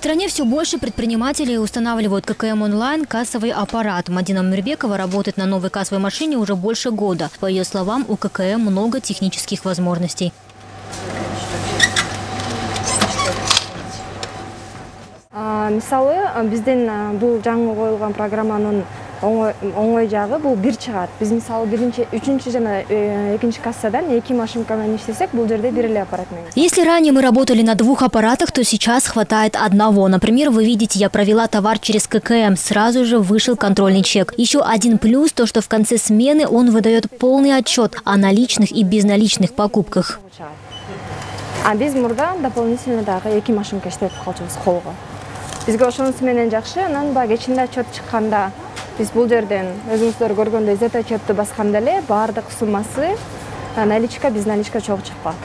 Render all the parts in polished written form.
стране все больше предпринимателей устанавливают ККМ онлайн кассовый аппарат. Мадина Мирбекова работает на новой кассовой машине уже больше года. По ее словам, у ККМ много технических возможностей. Мисалы, бизден бул жаңы коюлган программанын оңой жагы бул бир чыгат. Биз мисалы үчүнчү жана экинчи кассадан эки машинка менен иштесек, бул жерде бир эле аппарат менен. Если ранее мы работали на 2 аппаратах, то сейчас хватает одного. Например, вы видите, я провела товар через ККМ, сразу же вышел контрольный чек. Еще один плюс то, что в конце смены он выдает полный отчет о наличных и безналичных покупках. А биз мурда дополнительно дагы эки машинка иштетип калчубуз колго. Бизге ошонусу менен жакшы, анан баягы кечинде отчет чыкканда биз бул жерден өзүңүздөр көргөндөй Z-отчетты басканда эле баардык суммасы наличка, безналичка чогуу чыкпак.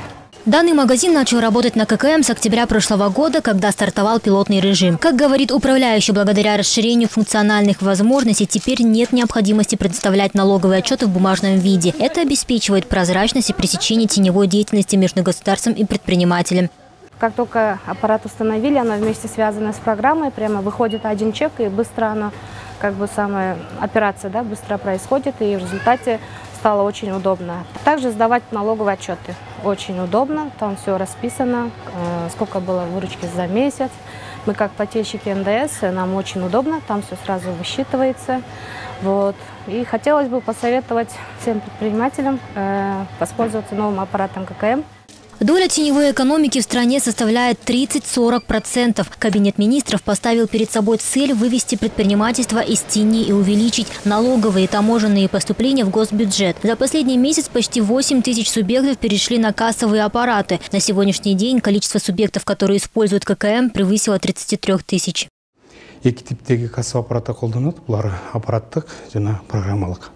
Данный магазин начал работать на ККМ с октября прошлого года, когда стартовал пилотный режим. Как говорит управляющий, благодаря расширению функциональных возможностей теперь нет необходимости предоставлять налоговые отчеты в бумажном виде. Это обеспечивает прозрачность и пресечение теневой деятельности между государством и предпринимателем. Как только аппарат установили, она вместе связана с программой, прямо выходит один чек и быстро она, самая операция, быстро происходит, и в результате стало очень удобно. Также сдавать налоговые отчеты очень удобно, там все расписано, сколько было выручки за месяц. Мы как плательщики НДС, нам очень удобно, там все сразу высчитывается. И хотелось бы посоветовать всем предпринимателям воспользоваться новым аппаратом ККМ. Доля теневой экономики в стране составляет 30–40%. Кабинет министров поставил перед собой цель вывести предпринимательство из тени и увеличить налоговые и таможенные поступления в госбюджет. За последний месяц почти 8 тысяч субъектов перешли на кассовые аппараты. На сегодняшний день количество субъектов, которые используют ККМ, превысило 33 тысяч. Эки типтеги кассовый аппарат колдонот, булар аппараттык жана программалык.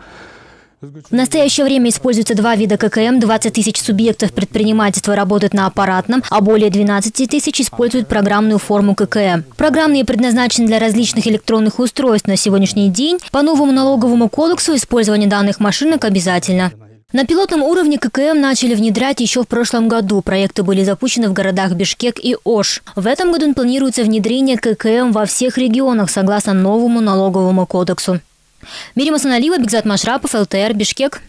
В настоящее время используются 2 вида ККМ. 20 тысяч субъектов предпринимательства работают на аппаратном, а более 12 тысяч используют программную форму ККМ. Программные предназначены для различных электронных устройств. На сегодняшний день по новому налоговому кодексу использование данных машинок обязательно. На пилотном уровне ККМ начали внедрять еще в прошлом году. Проекты были запущены в городах Бишкек и Ош. В этом году планируется внедрение ККМ во всех регионах согласно новому налоговому кодексу. Мирим Асаналиева, Бигзат Машрапов, ЛТР, Бишкек.